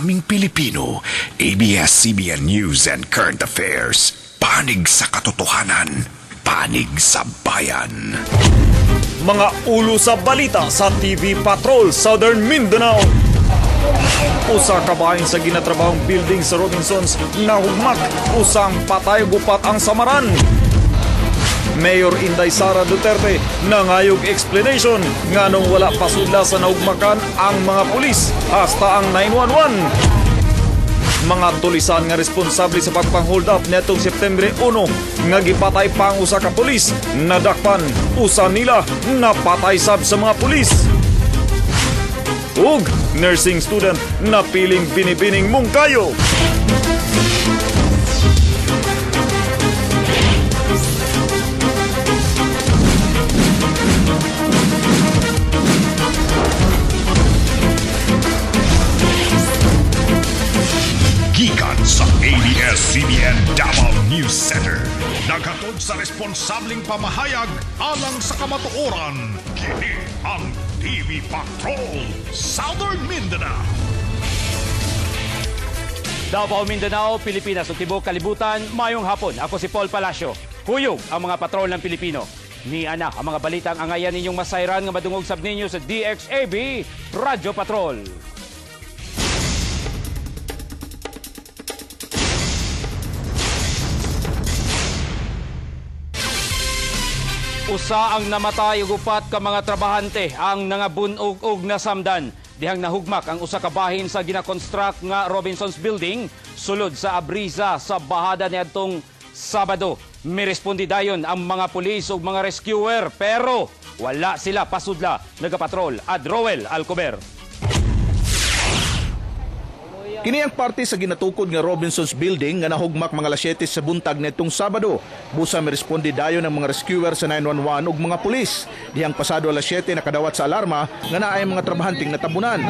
daming Pilipino, ABS-CBN News and Current Affairs. Panig sa katotohanan, panig sa bayan. Mga ulo sa balita sa TV Patrol Southern Mindanao. Usa ka bahin sa ginatrabahong building sa Robinsons nahugmak, usang patay gupat ang samaran. Mayor Inday Sara Duterte nangayog explanation nganong wala pasudla sa nahugmakan ang mga pulis hasta ang 911. Mga tulisan nga responsable sa pagpang-hold up netong September 1 nga gipatay pa ang usa ka pulis, nadakpan usa nila napatay sab sa mga pulis. Ug nursing student na piling binibining mungkayo. Gikan sa ABS-CBN Davao News Center. Naghatod sa responsabling pamahayag alang sa kamatuoran. Kini ang TV Patrol Southern Mindanao. Davao, Mindanao, Pilipinas ug tibuok kalibutan, mayong hapon. Ako si Paul Palacio. Kuyog ang mga patrol ng Pilipino. Ni ana ang mga balitang angayan ninyong masayran nga madungog sab ninyo sa DXAB Radyo Patrol. Usa ang namatay ug upat ka mga trabahante ang nangabunog og nasamdan dihang nahugmak ang usa ka bahin sa gina-construct nga Robinsons Building sulod sa Abriza sa bahada niadtong Sabado. Mirespondi dayon ang mga pulis ug mga rescuer pero wala sila pasudla. Nagapatrol Adroel Alcober. Kini ang parte sa ginatukod nga Robinsons Building nga nahugmak mga alas 7 sa buntag netong Sabado. Busa miresponde dayon ng mga rescuer sa 911 ug mga pulis. Dihang pasado alas 7 nakadawat sa alarma nga naay mga trabahanting natabunan.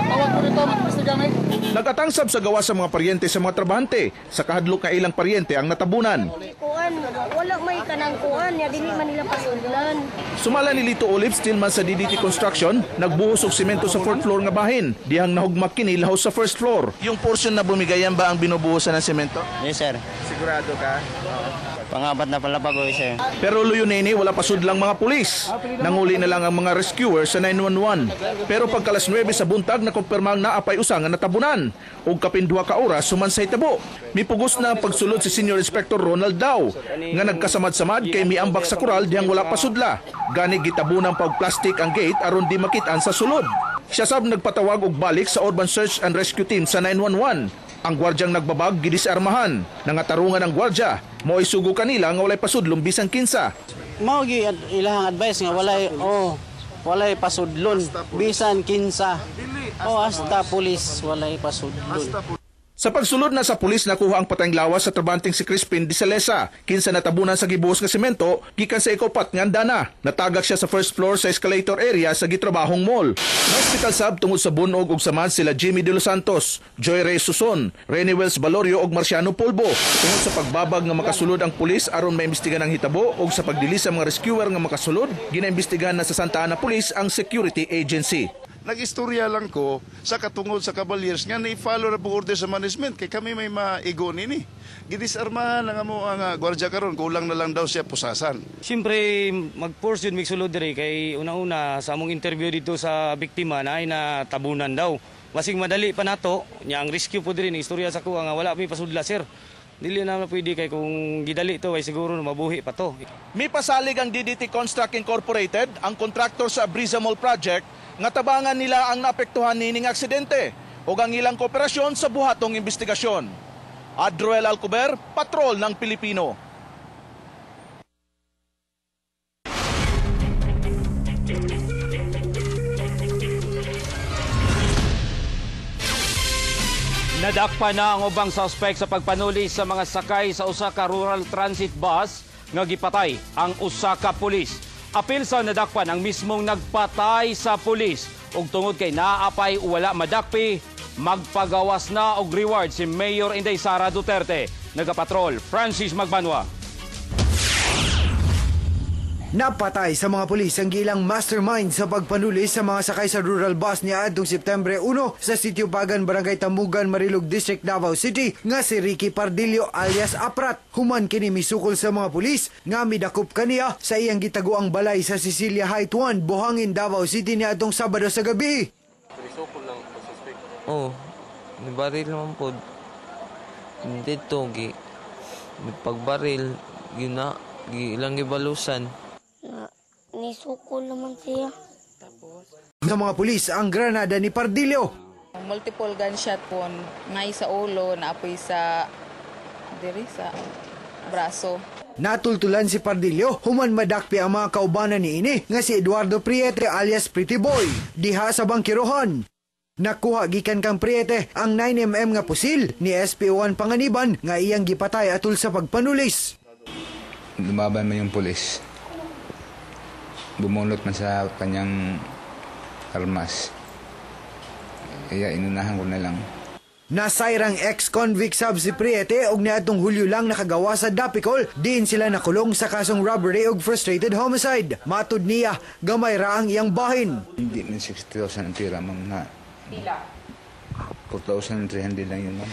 Nagatangsab sa gawa sa mga paryente sa mga trabahante. Sa kahadlok nga ilang paryente ang natabunan. Wala may kanang kuan ya dili man nila pasudlan. Sumala ni Lito Olive Stillman sa DDT Construction, nagbuhos og semento sa 4th floor nga bahin. Dihang nahugmak kini lahos sa 1st floor. Yung portion na bumigayan ba ang binubuhusan ng semento? Yes, sir. Sigurado ka? Pangapat na palapag ko, sir. Pero luyo nini, wala pasudlang mga pulis. Nanguli na lang ang mga rescuer sa 911. Pero pagkalas 9 sa buntag, nakumpirmang naapay usangan na tabunan. O kapinduha ka oras, sumansay tabo. Mipugos na ang pagsulod si Senior Inspector Ronald Dao, nga nagkasamad-samad kay miambak sa kural diyang wala pasudla. Gani gitabunang pag-plastic ang gate aron di makitaan sa sulod. Siya sab nagpatawag og balik sa Urban Search and Rescue Team sa 911. Ang gwardyang nagbabag gidisarmahan. Nangatarungan ang gwardya. Mo isugo kanila nga walay pasudlong bisan kinsa. Mao gi ilahang advice nga walay pasudlon bisan kinsa. Hasta pulis walay pasudlon. Sa pagsulod na sa pulis nakuha ang patayng lawas sa trabahanteng si Crispin Disalesa. Kinsa natabunan sa gibuhos nga semento gikan sa ikopat nga andana. Natagak siya sa 1st floor sa escalator area sa gitrabahong mall. Na-hospital sab tungod sa bunog ug samad sila Jimmy De Los Santos, Joy Reyes Suson, Renny Wells Valorio ug Marciano Pulbo. Tungod sa pagbabag nga makasulod ang pulis aron maimbestigahan ang hitabo ug sa pagdilis sa mga rescuer nga makasulod, ginaimbestigahan na sa Santa Ana Police ang security agency. Nag-istorya lang ko sa katungod sa Cavaliers nga na-follow na po order sa management kay kami may maigo nini. Gidisarmahan lang mo ang gwardya karon, kulang na lang daw siya pusasan. Siyempre mag-force yun migsulod diri kay una-una sa among interview dito sa biktima na ay natabunan daw. Masing madali pa nato nya ang rescue po diri ni istorya sa kuha nga wala may pasudla sir. Dili na pwede kay kung gidali to ay siguro mabuhi pa to. May pasalig ang DDT Construct Incorporated, ang kontraktor sa Abriza Mall Project, nga tabangan nila ang naapektuhan nining aksidente o ang ilang kooperasyon sa buhatong investigasyon. Adroel Alcober, Patrol ng Pilipino. Nadakpa na ang ubang suspect sa pagpanuli sa mga sakay sa usa ka rural transit bus nga gipatay ang usa ka pulis. Apil sa nadakpan ang mismong nagpatay sa pulis ug tungod kay naapay wala madakpi, magpagawas na og reward si Mayor Inday Sara Duterte. Nagapatrol Francis Magbanwa. Napatay sa mga pulis ang gilang mastermind sa pagpanulis sa mga sakay sa rural bus niya adtong Septembre 1 sa Sitio Bagan, Barangay Tamugan, Marilog District, Davao City nga si Ricky Pardillo alias Aprat. Human kini misukol sa mga pulis nga midakop kaniya sa iyang gitaguang balay sa Cecilia Height 1, Buhangin, Davao City ni adtong Sabado sa gabi. Oh, nibaril naman po. Dito, pagbaril, yun na, ilang gibalusan. Nisukol naman siya. Sa mga pulis ang granada ni Pardillo. Multiple gunshot po ngay sa ulo, naapoy sa braso. Natultulan si Pardillo, human madakpi ang mga kaubanan ni ini nga si Eduardo Priete alias Pretty Boy diha sa Bangkirohan. Nakuha gikan kang Priete ang 9mm nga pusil ni SPO1 Panganiban nga iyang gipatay atol sa pagpanulis. Lumaban man yung pulis. Bumulot man sa kanyang armas. Kaya inunahan ko na lang. Nasayrang ex-convict sab si Priete og niadtong Hulyo lang nakagawa sa Dapicol, diin sila nakulong sa kasong robbery ug frustrated homicide. Matud niya, gamay ra ang iyang bahin. Hindi man 60,000 ang tira, ma'am, na 4,300 lang yun, ma'am.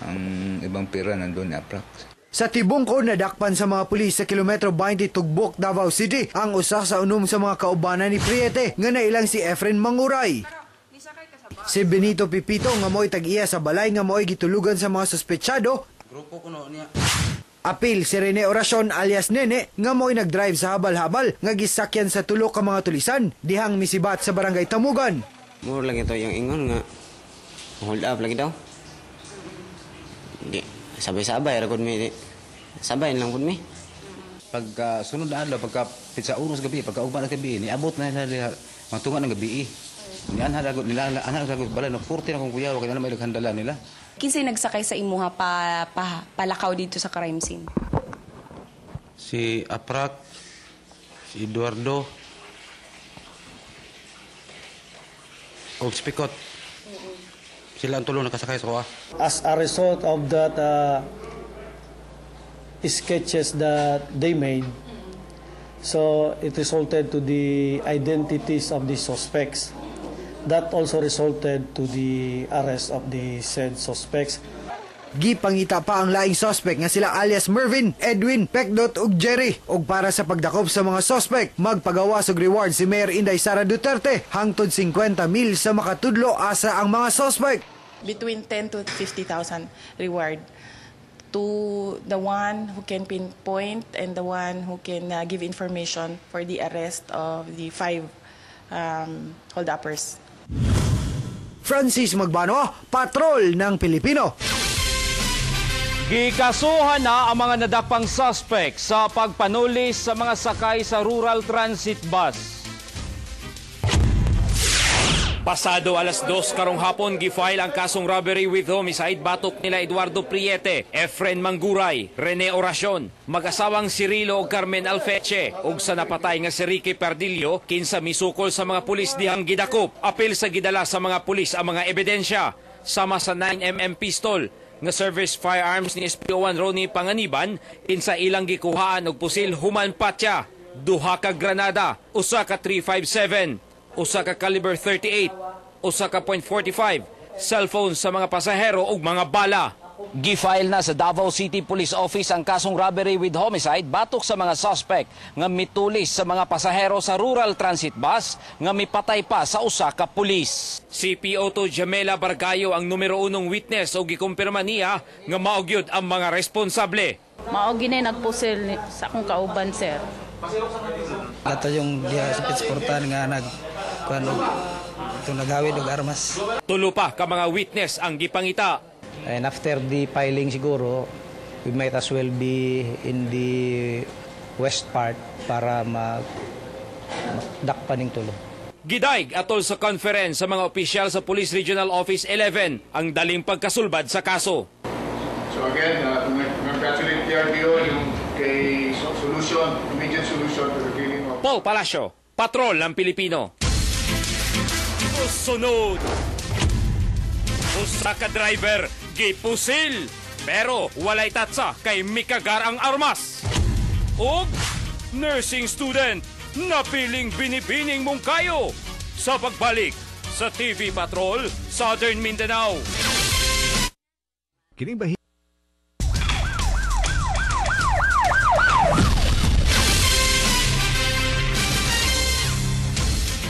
Ang ibang pira nandun ni Aprax. Sa Tibungko, nadakpan sa mga pulis sa kilometro 20 Tugbok, Davao City ang usa sa unom sa mga kaubanan ni Priete nga nailang si Efren Manguray. Si Benito Pipito nga mo'y tag-iya sa balay nga mo'y gitulugan sa mga suspetsyado. Apil si Rene Oracion alias Nene nga mo'y nagdrive sa habal-habal nga gisakyan sa tulo ka mga tulisan dihang misibat sa Barangay Tamugan. Muro lang ito yung ingon nga hold up lagi daw. Hindi, sabay-sabay ragod mi. Sabay lang pud mi. Pagka sunod na adlaw, pagka pitsa unos gabi, pagka ugma na gabi, niabot na nila magtunga ng gabi. Ni ana ragod nila, ana ragod balay no 40 na kung kuya, wag na may naghandala nila. Kinsay nagsakay sa imuha palakaw dito sa crime scene? Si Aprak, si Eduardo, o Spikot. Sila ang tulong nakasakay sa kuha. As a result of that sketches that they made, so it resulted to the identities of the suspects. That also resulted to the arrest of the said suspects. Gipangita pa ang laing suspect nga sila alias Mervin, Edwin, Pekdot ug Jerry. Og para sa pagdakop sa mga suspect, magpagawas og reward si Mayor Inday Sara Duterte hangtod 50,000 sa makatudlo asa ang mga suspect. Between 10 to 50,000 reward to the one who can pinpoint and the one who can give information for the arrest of the 5 hold-uppers. Francis Magbano, Patrol ng Pilipino. Gikasuhan na ang mga nadakpang suspect sa pagpanulis sa mga sakay sa rural transit bus. Pasado alas 2 karong hapon, gifile ang kasong robbery with homicide batok nila Eduardo Priete, Efren Manguray, Rene Oracion, mag-asawang Cirilo o Carmen Alfeche, ug sa napatay nga si Ricky Pardillo, kinsa misukol sa mga pulis dihang gidakop. Apil sa gidala sa mga pulis ang mga ebidensya, sama sa 9mm pistol, nga service firearms ni SPO1 Ronnie Panganiban, kinsa ilang gikuhaan og pusil human patya, duha ka granada, usa ka 357, usa ka caliber 38, usa ka .45, cellphone sa mga pasahero ug mga bala. Gifile na sa Davao City Police Office ang kasong robbery with homicide batok sa mga suspect nga mitulis sa mga pasahero sa rural transit bus nga mipatay pa sa usa ka pulis. Si PO2 Jamela Bargayo ang numero 1 witness o gikumpirma niya nga maogyod ang mga responsable. Maogi na nagpusil sa akong kauban, sir. Ato yung diya sa pitsportan nga naghawid og armas. Tulo pa ka mga witness ang gipangita. And after the filing siguro, we might as well be in the west part para magdakpan ng tulo. Gidaig atol sa conference sa mga opisyal sa Police Regional Office 11 ang daling pagkasulbad sa kaso. So again, congratulate PRDO yung kay solution, immediate solution to the killing of Paul Palacio, Patrol ng Pilipino. Sunod! Usa ka driver, gipusil, pero walay tatsa kay mikagar ang armas. Ug nursing student na piling binibining Mungkayo sa pagbalik sa TV Patrol Southern Mindanao. Kining bahi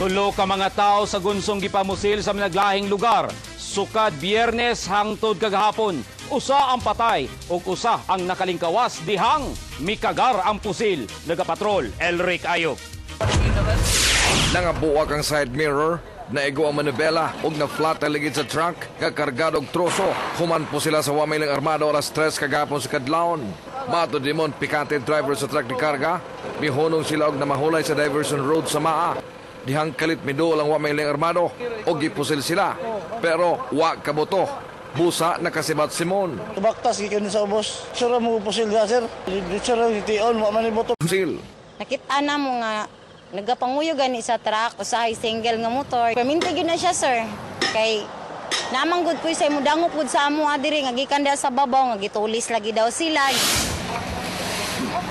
Tulo ka mga tao sa gunsong gipamusil sa minaglahing lugar. Sukad Biyernes hangtod kagahapon. Usa ang patay ug usa ang nakalingkawas dihang mikagar ang pusil. Nagapatrol Elric Ayok. Nangabuwag ang side mirror, naigo ang manibela ug na-flat ang ligid sa truck, kakargado og troso. Human po sila sa wamay lang armado alas 3 kagapon sa kadlawon. Mato Dimon, pikante driver sa truck ni karga. Mihunong sila og namahulay sa diversion road sa Maa. Dihang kalit midol ang wamay lang armado og gipusil sila. Pero wa kaboto. Busa nakasibat Simon. Tubaktas gikan sa ubos. Sura mo pusil da sir. Sura tion mo man boto. Pusil. Nakita na mo nga nagapanguyo gani sa truck usahay single nga motor. Paminti gyud na siya sir. Kay namang gud puy say mudangop gud sa amo adiri nga gikan sa babaw nga gitulis lagi daw sila.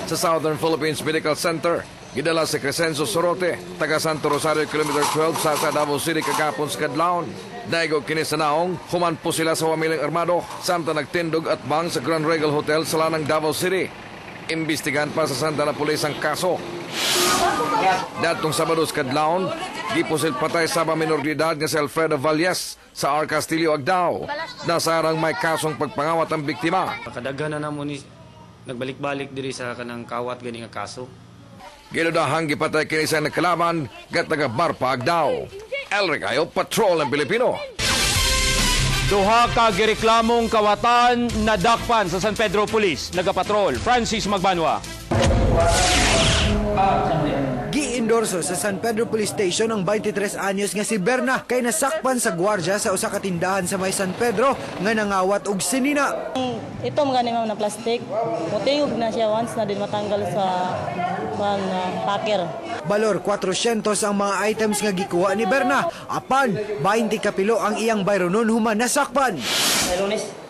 Sa Southern Philippines Medical Center, gidala si Crescenzo Sorote, taga Santo Rosario, Kilometer 12, sa Davao City, kagapon sa kadlawon. Daigo kini sa naong, human po sila sa wamilang armado, samtang nagtindog at bang sa Grand Regal Hotel sa lanang Davao City. Imbestigahan pa sa Santa na pulis ang kaso. Datong Sabado sa kadlawon, gipusil patay sa minor de edad nga si Alfredo Valles sa R. Castillo, Agdao. Nasarang may kasong pagpangawat ang biktima. Kadaghan na mo ni nagbalik-balik diri sa kanang kawat gani nga kaso. Ginudahang gipatay kini sa nakalaban gat taga Barpa, Agdao. Elric Ayok, Patrol ng Pilipino. Duha ka gireklamong kawatan nadakpan sa San Pedro Police. Nagapatrol Francis Magbanwa. Gi-endorso sa San Pedro Police Station ang 23 anyos nga si Berna kay nasakpan sa gwardya sa usa ka tindahan sa may San Pedro nga nangawat og sinina. Ito mga ma'am na plastic, mutingog na siya once na din matanggal sa packer. Balor 400 ang mga items nga gikuha ni Berna. Apan 20 kapilo ang iyang bayronon human nasakpan.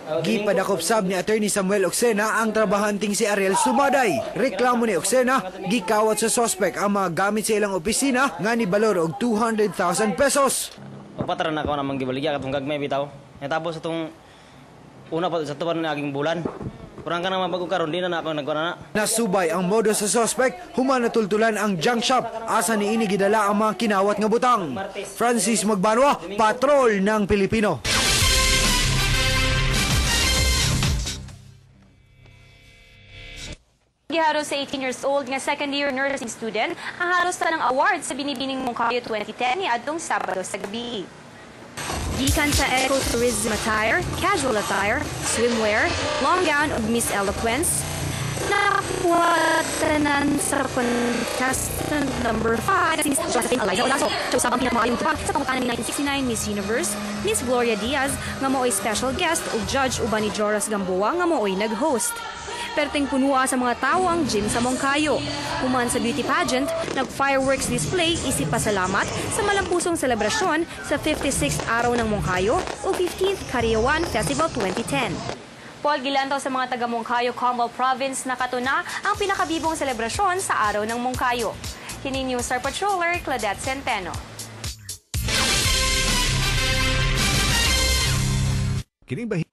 Gipadakop sab ni Attorney Samuel Oxena ang trabahanting si Ariel Sumaday. Reklamo ni Oxena, gikawat sa suspect ang mga gamit sa ilang opisina nga ni balor og 200,000 pesos. Pagpatran na ako namang gibaligya katong gagmay bitaw. Tapos itong una pa sa tuwan na aging bulan. Kurang ka naman pagkukaroon, di na ako nagkuha na. Nasubay ang modo sa suspect, human natultulan ang junk shop. Asa ni ini gidala ang mga kinawat nga butang. Francis Magbanwa, Patrol ng Pilipino. Giharos sa 18 years old nga second-year nursing student ang haros sa ng award sa Binibining Mungkayo 2010 ni adtong Sabado sa gabi. Gikan sa ecotourism attire, casual attire, swimwear, long gown ug Miss Eloquence, nakakuha tanan sa contestant number 5 si Josephine Eliza Olaso. Siya usab ang pinakamayong tubag sa pangutanan ni 1969 Miss Universe, Miss Gloria Diaz nga mao'y special guest ug judge uban ni Joras Gamboa nga mao'y nag-host. Perting punua sa mga tao ang gym sa Mungkayo. Human sa beauty pageant, nag-fireworks display isip pasalamat sa malampusong selebrasyon sa 56th araw ng Mungkayo o 15th Kariawan Festival 2010. Paul gilantaw sa mga taga Mungkayo, Commonwealth Province na katuna ang pinakabibong selebrasyon sa araw ng Mungkayo. Kini News Star Patroller Claudette Centeno. Kining bahi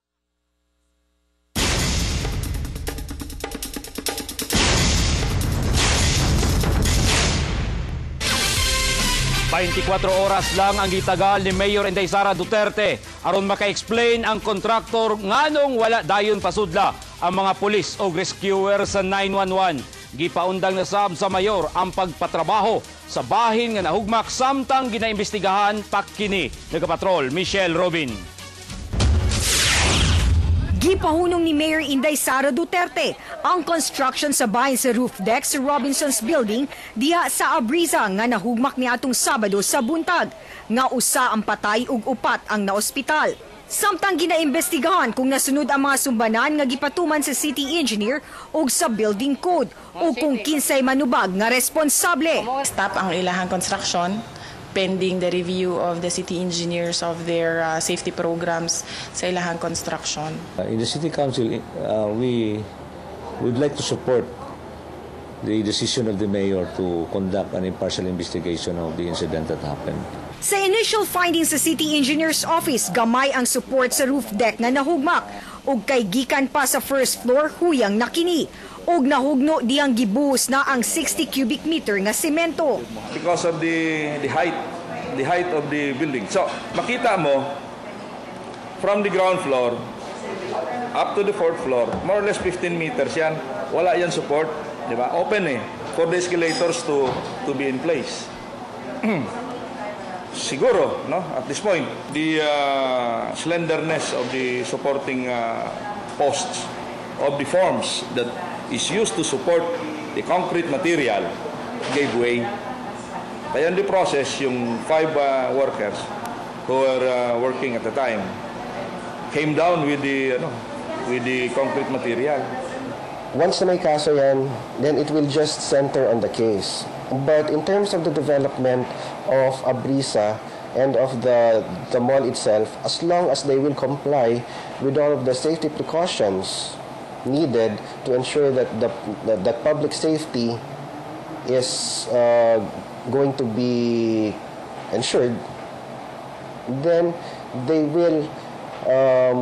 24 oras lang ang gitagal ni Mayor Inday Sara Duterte aron maka-explain ang kontraktor nganong wala dayon pasudla ang mga pulis o rescuer sa 911. Gipaundang na sab sa mayor ang pagpatrabaho sa bahin nga nahugmak samtang ginaimbestigahan pakini. Nagapatrol Michelle Robin. Gipahunong ni Mayor Inday Sara Duterte ang construction sa bahin sa roof deck sa Robinson's Building diha sa Abriza nga nahugmak niadtong Sabado sa buntag nga usa ang patay ug upat ang naospital. Samtang ginaimbestigahan kung nasunod ang mga sumbanan nga gipatuman sa city engineer ug sa building code ug kung kinsay manubag nga responsable. Stop ang ilahang construction pending the review of the city engineers of their safety programs sa ilahang construction. In the City Council, we would like to support the decision of the mayor to conduct an impartial investigation of the incident that happened. Sa initial findings sa City Engineer's Office, gamay ang support sa roof deck na nahugmak ug kay gikan pa sa first floor huyang nakini ug nahugno diyang gibuhos na ang 60 cubic meter nga semento. Because of the height of the building. So, makita mo from the ground floor up to the fourth floor, more or less 15 meters yan. Wala yan support, di ba? Open for the escalators to be in place. Siguro, no, at this point, the slenderness of the supporting posts of the forms that is used to support the concrete material gave way. Kaya in the process, yung 5 workers who were working at the time came down with the concrete material. Once na may kaso yan, then it will just center on the case. But in terms of the development of Abrisa and of the mall itself, as long as they will comply with all of the safety precautions needed to ensure that the public safety is going to be ensured, then they will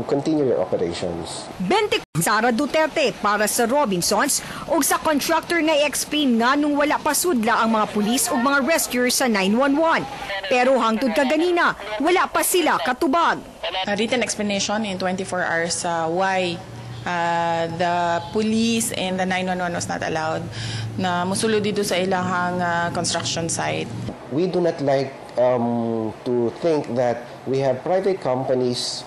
continue their operations. 20 Sara Duterte para sa Robinsons ug sa contractor nga i-explain nga nung wala pa sudla ang mga pulis ug mga rescuers sa 911. Pero hangtod kaganina, wala pa sila katubag. A written explanation in 24 hours why the police and the 911 was not allowed na musulod dito sa ilahang construction site. We do not like to think that we have private companies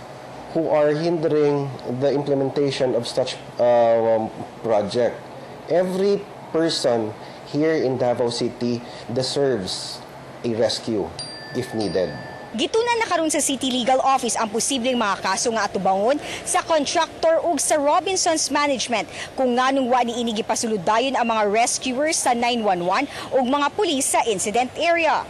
who are hindering the implementation of such project. Every person here in Davao City deserves a rescue if needed. Gitunan na karon sa City Legal Office ang posibleng mga kaso nga atubangon sa contractor ug sa Robinsons Management kung nganong wa niini gipasulod-dayon ang mga rescuers sa 911 ug mga pulis sa incident area.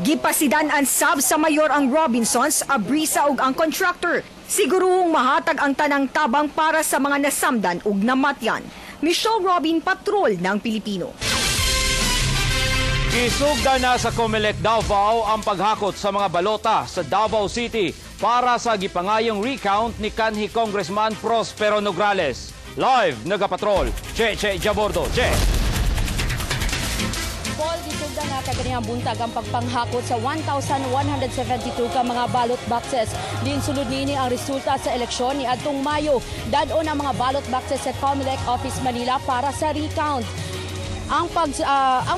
Gipasidan ang sab sa mayor ang Robinsons, Abrisa ug ang contractor. Siguruhong mahatag ang tanang tabang para sa mga nasamdan ug namatyan. Michelle Robin, Patrol ng Pilipino. Isugda na sa Comelec Davao ang paghakot sa mga balota sa Davao City para sa gipangayong recount ni kanhi Congressman Prospero Nograles. Live nagapatrol, Che Jabordo. Che! Paul, isugda na kaganihang buntag ang pagpanghakot sa 1,172 ka mga ballot boxes. Din sulod niini ang resulta sa eleksyon ni adtong Mayo. Dadon ang mga ballot boxes sa Comelec Office Manila para sa recount. Ang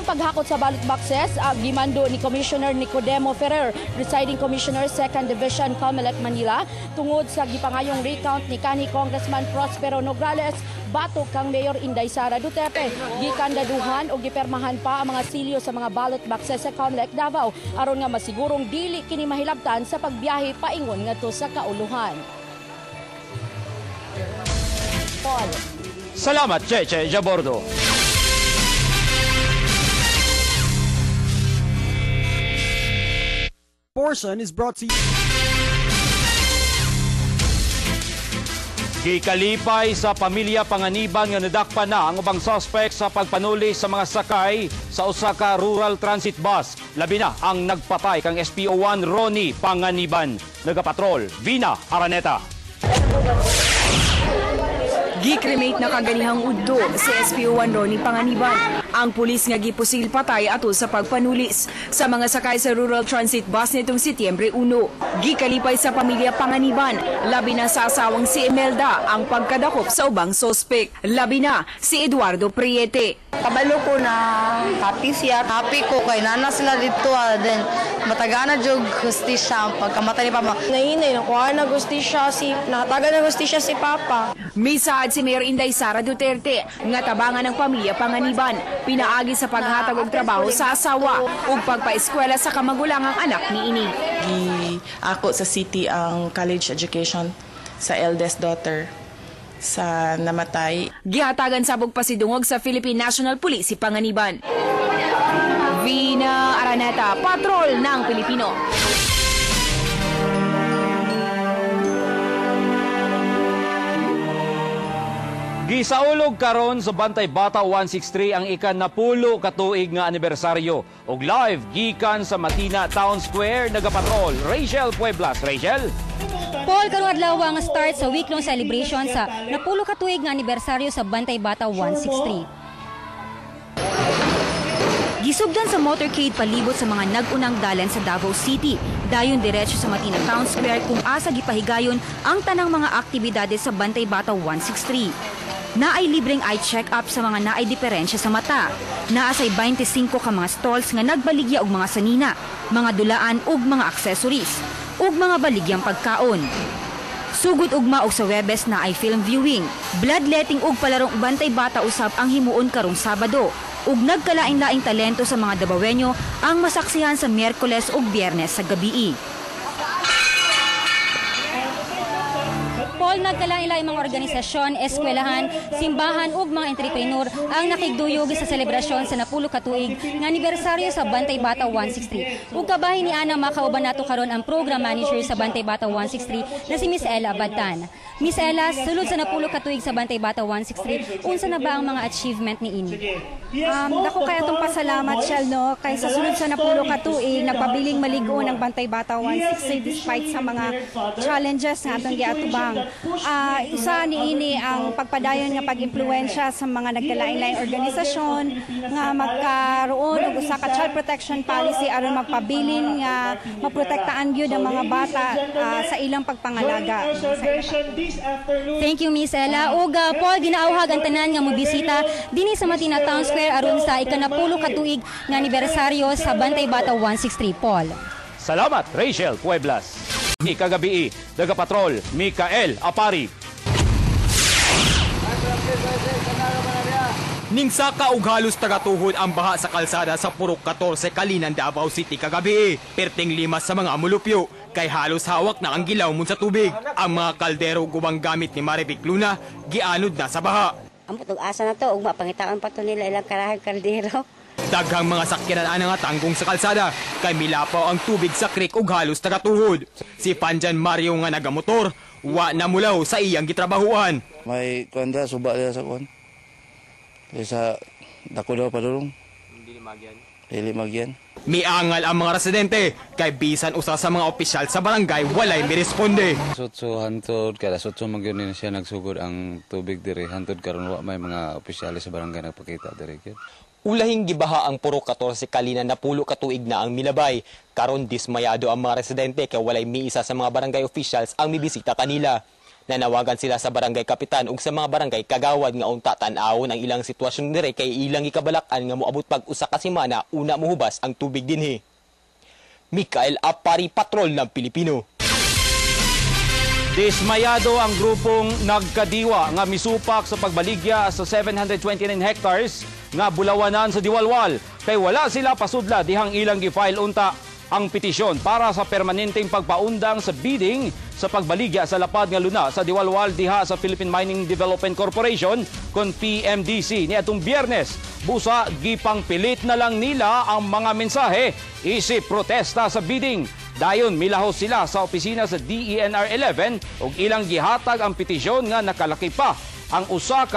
paghakot sa ballot boxes gimando ni Commissioner Nicodemo Ferrer, Presiding Commissioner 2nd Division Comelec Manila, tungod sa gipangayong recount ni kanhi Congressman Prospero Nograles batok kang Mayor Inday Sara Duterte. Gikandaduhan o gipermahan pa ang mga silyo sa mga ballot boxes sa Comelec Davao aron nga masigurong dili kini mahilabtan sa pagbiyahe paingon ngadto sa kauluhan. Paul. Salamat, Che Jabordo. Portion is brought to you. Gikalipay sa pamilya Panganiban nga nadakpan na ang ubang suspect sa pagpanuli sa mga sakay sa usa ka rural transit bus. Labi na ang nagpatay kang SPO1 Ronnie Panganiban. Nagapatrol, Vina Araneta. Gikremate na kaganihang udto si SPO1 Ronnie Panganiban. Ang pulis nga gipusil patay ato sa pagpanulis sa mga sakay sa rural transit bus nitong Setyembre 1. Gikalipay sa pamilya Panganiban, labi na sa asawang si Imelda ang pagkadakop sa ubang sospek. Labi na si Eduardo Priete. Kabalo ko na happy siya. Happy ko kay nana sila dito. Then matagana jog hustisya ang pagkamatay ni Papa. Nainay, nakuha na hustisya nakataga na hustisya si Papa. Misaad si Mayor Inday Sara Duterte nga tabangan ng pamilya Panganiban. Pinaagi sa paghatag og trabaho sa asawa ug pagpaeskwela sa kamagulangang anak niini. Ako sa city ang college education sa eldest daughter sa namatay. Gihatagan sabog pasidungog sa Philippine National Police si Panganiban. Vina Araneta, Patrol ng Pilipino. Gisaulog karon sa Bantay Bata 163 ang ika-10 katuig nga anibersaryo. Og live gikan sa Matina Town Square nagapatrol Rachel Pueblas. Rachel? Paul, karong adlaw ang start sa week-long celebration sa 10 katuig nga anibersaryo sa Bantay Bata 163. Gisugdan sa motorcade palibot sa mga nag-unang dalan sa Davao City. Dayon diretso sa Matina Town Square kung asa gipahigayon ang tanang mga aktibidades sa Bantay Bata 163. Naay libreng eye check-up sa mga naay diferensya sa mata. Naasay 25 ka mga stalls nga nagbaligya og mga sanina, mga dulaan ug mga accessories, ug mga baligyang pagkaon. Sugod ugma og sa Webes na ay film viewing, bloodletting ug palarong Bantay Bata usab ang himuon karong Sabado. Ug nagkalain-laing talento sa mga Dabawenyo ang masaksihan sa Miyerkules ug Biyernes sa gabii. Paul, nagkalain-laing mga organisasyon, eskwelahan, simbahan ug mga entrepreneur ang nakigduyog sa selebrasyon sa 10 katuig nga anibersaryo sa Bantay Bata 163. Ug kabahin ni Ana makauban nato karon ang program manager sa Bantay Bata 163 na si Miss Ella Abadtan. Miss Ella, sulod sa 10 katuig sa Bantay Bata 163, unsa na ba ang mga achievement ni ini? Dako kaya itong pasalamat siya, no? Kay sa sunod sa 10 katuig, nagpabiling maligo ng Bantay Bata 163 despite sa mga challenges nga itong giatubang. Isa ni ini ang pagpadayon nga pag-impluwensya sa mga nagkalain-laing organisasyon nga magkaroon og usa ka child protection policy aron magpabilin nga maprotektaan gyud ang mga bata sa ilang pagpangalaga. Thank you, Miss Ella. Ug Paul, ginaawhag ang tanan nga mobisita dinhi sa Matina Town Square aron sa ika-10 katuig nga anibersaryo sa Bantay Bata 163. Paul. Salamat, Rachel Pueblas. Ikagabi, nagapatrol, Mikael Apari. Ning saka ug halos tagatuhod ang baha sa kalsada sa Purok 14 Kalinan, Davao City kagabi. Perting 5 sa mga mulupyo kay halos hawak na ang gilaw mun sa tubig. Ang mga kaldero gubang gamit ni Marivic Luna gianod na sa baha. Ang putog asa na to ug mapangitaan pa to nila ilang karahang kaldero. Daghang mga sakyanan ana nga tanggong sa kalsada kay milapaw ang tubig sa creek ug halos tagatuhod. Si Panjan Mario nga nagamotor, wa na mulaw sa iyang gitrabahuan. May kuanda suba dia sa kuan. Sa dako daw padulong. Dili magyan. Miangal ang mga residente kay bisan usa sa mga opisyal sa barangay walay miresponde. Sutso hantod kada sutso magyud ni siya nagsugod ang tubig diri hantod karon wa may mga opisyal sa barangay nagpakita diri. Ulahing gibaha ang Purok 14 Kalinan na 10 katuig na ang milabay. Karon dismayado ang mga residente kay walay miisa sa mga barangay officials ang mibisita kanila. Nanawagan sila sa barangay kapitan ug sa mga barangay kagawad nga unta tan-awon ang ilang sitwasyon dire kay ilang ikabalakan nga moabot pag usa ka semana una mohubas ang tubig dinhi. Mikael Apari, Patrol ng Pilipino. Dismayado ang grupong nagkadiwa nga misupak sa pagbaligya sa 729 hectares nga bulawanan sa Diwalwal kay wala sila pasudla dihang ilang gi-file unta ang petisyon para sa permanenteng pagpaundang sa bidding sa pagbaligya sa lapad nga luna sa Diwalwal diha sa Philippine Mining Development Corporation kon PMDC niadtong Biyernes. Busa gipangpilit na lang nila ang mga mensahe isip protesta sa bidding. Dayon milahos sila sa opisina sa DENR 11 ug ilang gihatag ang petisyon nga nakalaki pa ang 1,000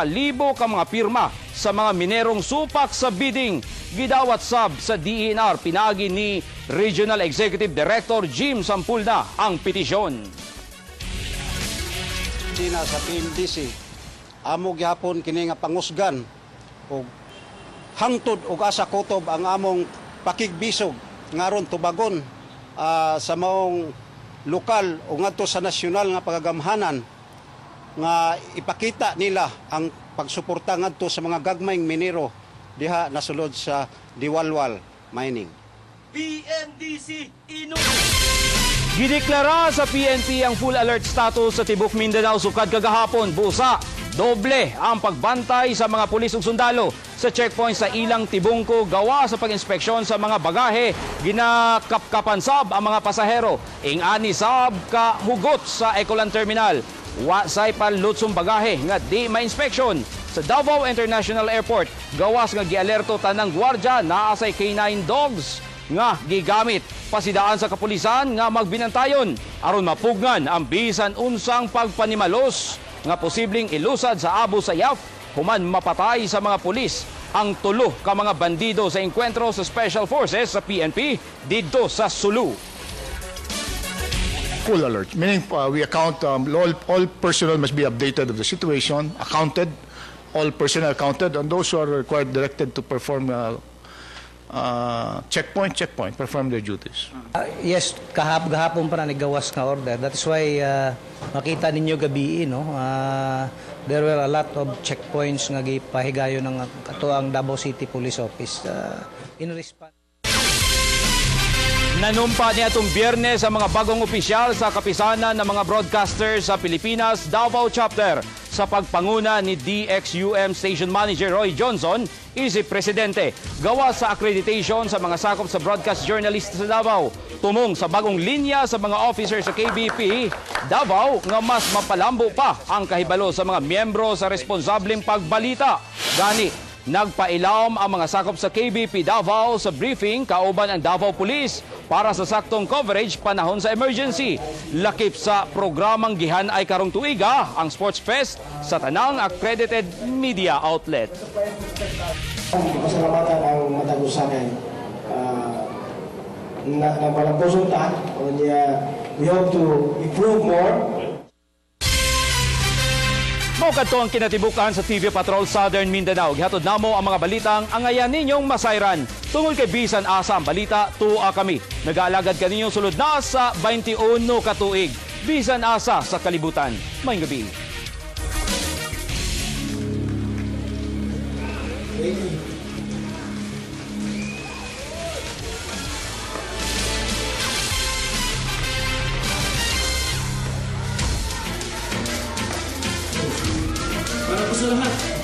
ka mga pirma sa mga minerong supak sa bidding. Gidawat sab sa DENR pinagi ni Regional Executive Director Jim Sampulna ang petisyon. Sina sa PMDC amo gyapon kini nga pangusgan ug hangtod og asa kutob ang among pakigbisog ngaron tubagon sa maong lokal o ngadto sa nasyonal nga pagagamhanan nga ipakita nila ang pagsuporta ngadto sa mga gagmayng minero diha nasulod sa Diwalwal Mining. PMDC Inuk. Gideklara sa PNP ang full alert status sa Tibok Mindanao sukad kagahapon. Busa, doble ang pagbantay sa mga pulis ug sundalo sa checkpoint sa ilang tibungko gawa sa pag-inspeksyon sa mga bagahe. Ginakapkapan sab ang mga pasahero. Ing-ani sab ka hugot sa Ecoland Terminal. Wasay panlutsong bagahe nga di ma-inspeksyon sa Davao International Airport. Gawas nga gialerto tanang gwardya naa say K9 dogs nga gigamit pasidaan sa kapulisan nga magbinantayon aron mapugnan ang bisan unsang pagpanimalos nga posibleng ilusad sa Abu Sayyaf human mapatay sa mga pulis ang tulo ka mga bandido sa enkwentro sa Special Forces sa PNP didto sa Sulu. Full alert, meaning we account all personnel must be updated of the situation, accounted, all personnel accounted, and those who are required directed to perform checkpoint, perform their duties. Yes, gahapon pa na nagawas nga order. That is why makita ninyo gabi, no? There were a lot of checkpoints nga gipahigayon ng ato ang Davao City Police Office in response. Nanumpa niya itong Biyernes ang mga bagong opisyal sa kapisanan ng mga broadcasters sa Pilipinas Davao Chapter sa pagpanguna ni DXUM Station Manager Roy Johnson, isip Presidente. Gawa sa accreditation sa mga sakop sa broadcast journalist sa Davao, tumong sa bagong linya sa mga officer sa KBP Davao nga mas mapalambo pa ang kahibalo sa mga miyembro sa responsableng pagbalita. Gani, nagpailam ang mga sakop sa KBP Davao sa briefing kauban ang Davao Police para sa saktong coverage panahon sa emergency. Lakip sa programang gihan ay karong tuiga ang Sports Fest sa tanang accredited media outlet. Pasalamatan ang matagusanay na palabosuntan. We hope to improve more. Mokad to ang kinatibukan sa TV Patrol Southern Mindanao. Gihatod namo ang mga balitang angayan ninyong masayran. Tungol kay bisan asa ang balita, tuwa kami. Nag-aalagad kaninyo sulod na sa 21 katuig. Bisan asa sa kalibutan. Mayong gabi. Para po sa lahat.